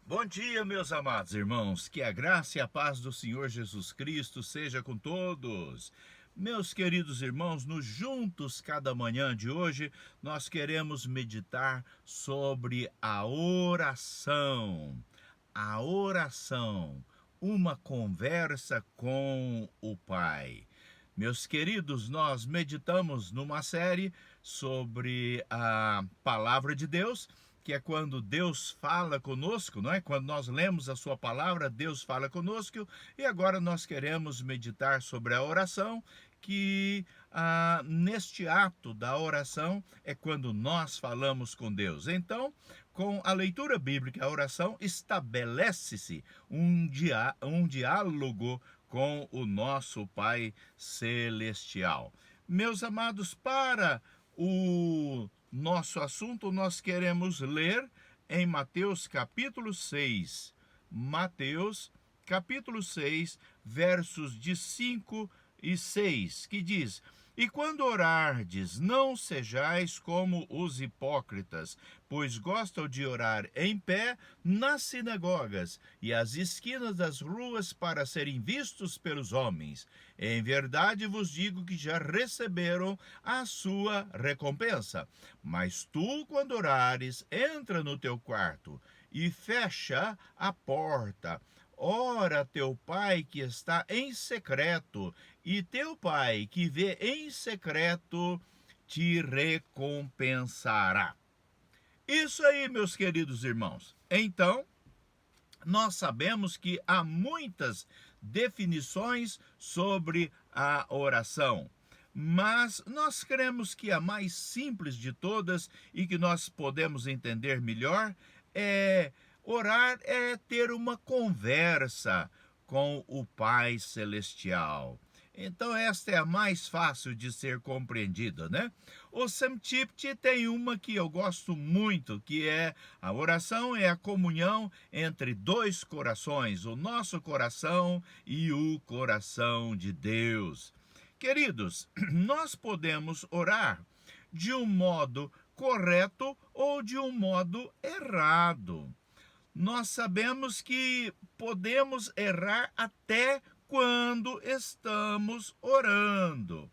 Bom dia, meus amados irmãos, que a graça e a paz do Senhor Jesus Cristo seja com todos. Meus queridos irmãos, no Juntos Cada Manhã de hoje, nós queremos meditar sobre a oração. A oração, uma conversa com o Pai. Meus queridos, nós meditamos numa série sobre a palavra de Deus, que é quando Deus fala conosco, não é? Quando nós lemos a sua palavra, Deus fala conosco. E agora nós queremos meditar sobre a oração, que neste ato da oração é quando nós falamos com Deus. Então, com a leitura bíblica, a oração estabelece-se um diálogo com o nosso Pai Celestial. Meus amados, para o nosso assunto, nós queremos ler em Mateus capítulo 6. Mateus capítulo 6, versos de 5 e 6, que diz: E quando orardes, não sejais como os hipócritas, pois gostam de orar em pé nas sinagogas e às esquinas das ruas para serem vistos pelos homens. Em verdade vos digo que já receberam a sua recompensa. Mas tu, quando orares, entra no teu quarto e fecha a porta. Ora teu pai que está em secreto, e teu pai que vê em secreto te recompensará. Isso aí, meus queridos irmãos. Então, nós sabemos que há muitas definições sobre a oração, mas nós cremos que a mais simples de todas e que nós podemos entender melhor é orar, é ter uma conversa com o Pai Celestial. Então esta é a mais fácil de ser compreendida, né? O Samchipti tem uma que eu gosto muito, que é a oração é a comunhão entre dois corações, o nosso coração e o coração de Deus. Queridos, nós podemos orar de um modo correto ou de um modo errado. Nós sabemos que podemos errar até quando estamos orando.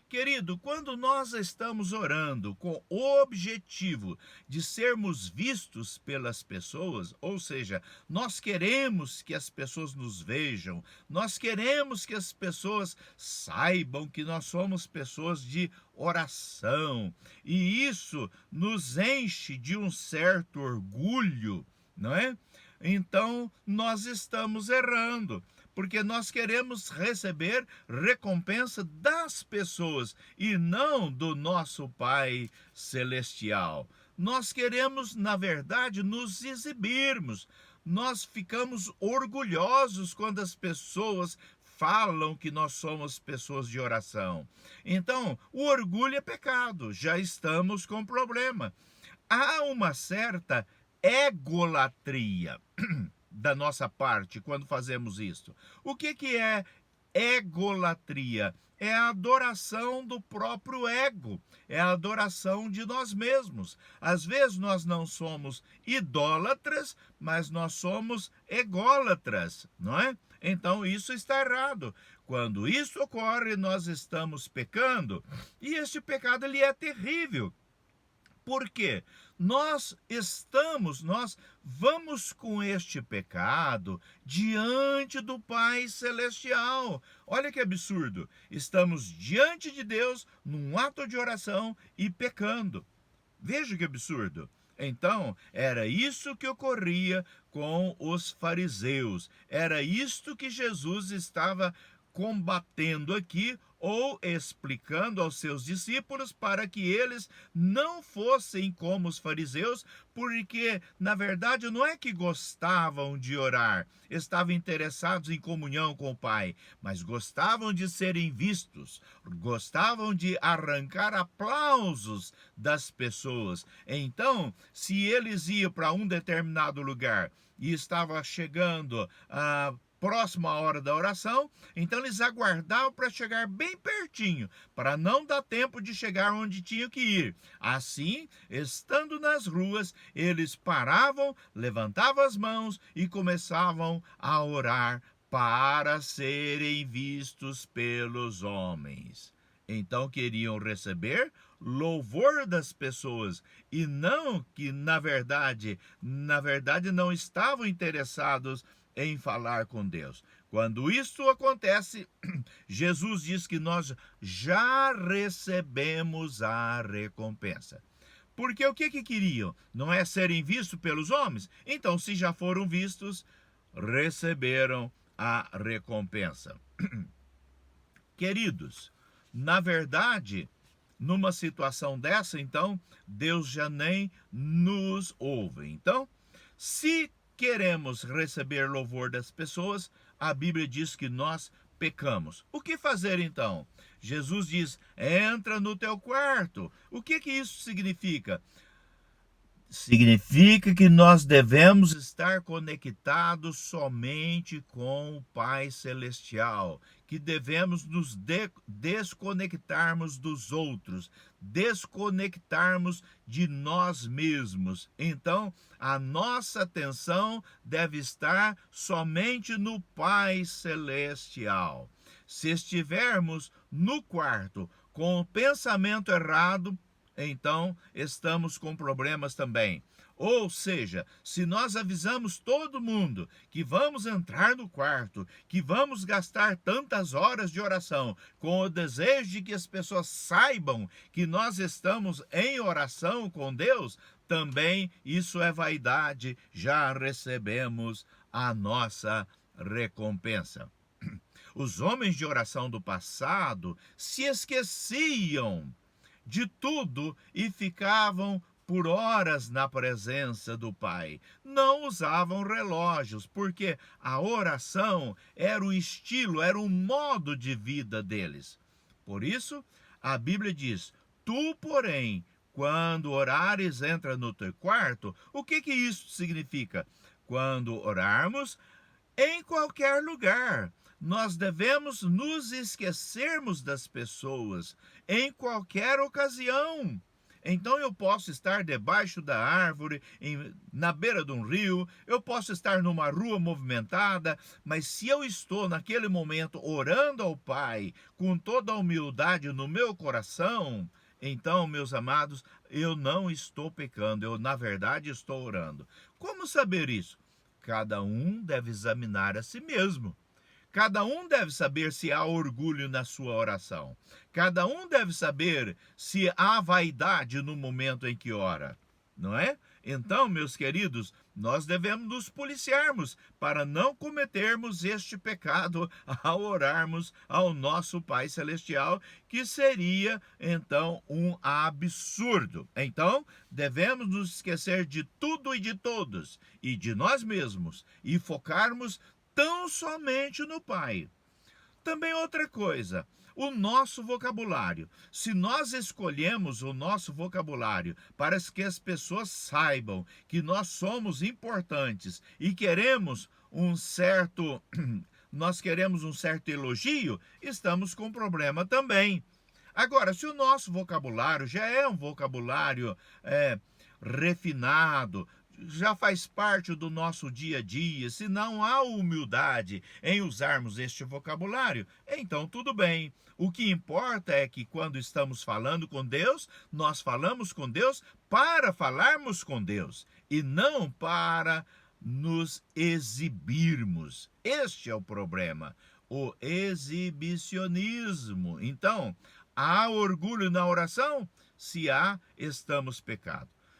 Querido, quando nós estamos orando com o objetivo de sermos vistos pelas pessoas, ou seja, nós queremos que as pessoas nos vejam, nós queremos que as pessoas saibam que nós somos pessoas de oração, e isso nos enche de um certo orgulho, não é? Então nós estamos errando, porque nós queremos receber recompensa das pessoas e não do nosso Pai Celestial. Nós queremos, na verdade, nos exibirmos. Nós ficamos orgulhosos quando as pessoas falam que nós somos pessoas de oração. Então, o orgulho é pecado, já estamos com problema. Há uma certa egolatria da nossa parte quando fazemos isto. O que é egolatria? É a adoração do próprio ego, é a adoração de nós mesmos. Às vezes nós não somos idólatras, mas nós somos ególatras, não é? Então isso está errado. Quando isso ocorre, nós estamos pecando, e este pecado ele é terrível. Por quê? Nós vamos com este pecado diante do Pai Celestial. Olha que absurdo. Estamos diante de Deus num ato de oração e pecando. Veja que absurdo. Então, era isso que ocorria com os fariseus. Era isto que Jesus estava combatendo aqui, ou explicando aos seus discípulos para que eles não fossem como os fariseus, porque na verdade não é que gostavam de orar, estavam interessados em comunhão com o Pai, mas gostavam de serem vistos, gostavam de arrancar aplausos das pessoas. Então, se eles iam para um determinado lugar e estava chegando próximo à hora da oração, então eles aguardavam para chegar bem pertinho, para não dar tempo de chegar onde tinham que ir. Assim, estando nas ruas, eles paravam, levantavam as mãos e começavam a orar para serem vistos pelos homens. Então queriam receber louvor das pessoas e não que na verdade não estavam interessados em falar com Deus. Quando isso acontece, Jesus diz que nós já recebemos a recompensa. Porque o que queriam? Não é serem vistos pelos homens? Então, se já foram vistos, receberam a recompensa. Queridos, na verdade, numa situação dessa, então, Deus já nem nos ouve. Então, se queremos receber louvor das pessoas, a Bíblia diz que nós pecamos. O que fazer então? Jesus diz: entra no teu quarto. O que isso significa? Significa que nós devemos estar conectados somente com o Pai Celestial, que devemos nos desconectarmos dos outros, desconectarmos de nós mesmos. Então, a nossa atenção deve estar somente no Pai Celestial. Se estivermos no quarto com o pensamento errado, então estamos com problemas também. Ou seja, se nós avisamos todo mundo que vamos entrar no quarto, que vamos gastar tantas horas de oração, com o desejo de que as pessoas saibam que nós estamos em oração com Deus, também isso é vaidade, já recebemos a nossa recompensa. Os homens de oração do passado se esqueciam de tudo e ficavam por horas na presença do Pai. Não usavam relógios, porque a oração era o estilo, era o modo de vida deles. Por isso, a Bíblia diz: tu, porém, quando orares, entra no teu quarto. O que isso significa? Quando orarmos, em qualquer lugar, nós devemos nos esquecermos das pessoas em qualquer ocasião. Então eu posso estar debaixo da árvore, na beira de um rio, eu posso estar numa rua movimentada, mas se eu estou naquele momento orando ao Pai, com toda a humildade no meu coração, então, meus amados, eu não estou pecando, eu na verdade estou orando. Como saber isso? Cada um deve examinar a si mesmo. Cada um deve saber se há orgulho na sua oração. Cada um deve saber se há vaidade no momento em que ora, não é? Então, meus queridos, nós devemos nos policiarmos para não cometermos este pecado ao orarmos ao nosso Pai Celestial, que seria, então, um absurdo. Então, devemos nos esquecer de tudo e de todos, e de nós mesmos, e focarmos tão somente no Pai. Também outra coisa, o nosso vocabulário. Se nós escolhemos o nosso vocabulário para que as pessoas saibam que nós somos importantes e queremos nós queremos um certo elogio, estamos com problema também. Agora, se o nosso vocabulário já é um vocabulário refinado, já faz parte do nosso dia a dia, se não há humildade em usarmos este vocabulário, então tudo bem. O que importa é que quando estamos falando com Deus, nós falamos com Deus para falarmos com Deus e não para nos exibirmos. Este é o problema, o exibicionismo. Então, há orgulho na oração? Se há, estamos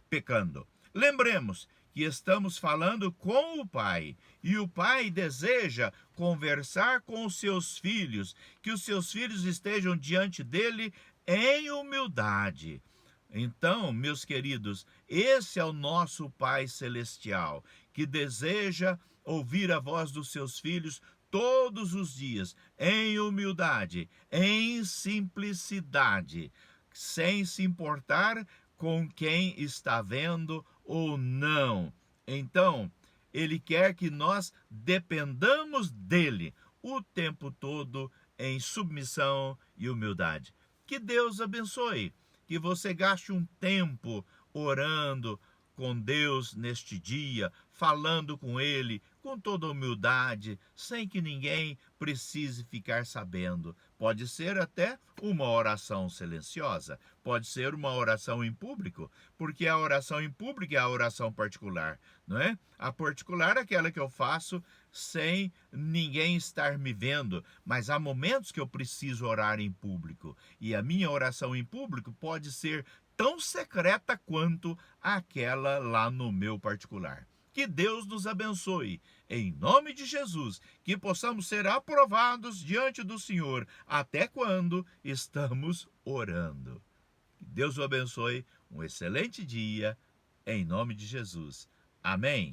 pecando. Lembremos que estamos falando com o Pai, e o Pai deseja conversar com os seus filhos, que os seus filhos estejam diante dele em humildade. Então, meus queridos, esse é o nosso Pai Celestial, que deseja ouvir a voz dos seus filhos todos os dias, em humildade, em simplicidade, sem se importar com quem está vendo ou não. Então, Ele quer que nós dependamos dele o tempo todo em submissão e humildade. Que Deus abençoe, que você gaste um tempo orando com Deus neste dia, falando com Ele com toda humildade, sem que ninguém precise ficar sabendo. Pode ser até uma oração silenciosa, pode ser uma oração em público, porque a oração em público é a oração particular, não é? A particular é aquela que eu faço sem ninguém estar me vendo, mas há momentos que eu preciso orar em público, e a minha oração em público pode ser tão secreta quanto aquela lá no meu particular. Que Deus nos abençoe, em nome de Jesus, que possamos ser aprovados diante do Senhor até quando estamos orando. Que Deus o abençoe, um excelente dia, em nome de Jesus. Amém.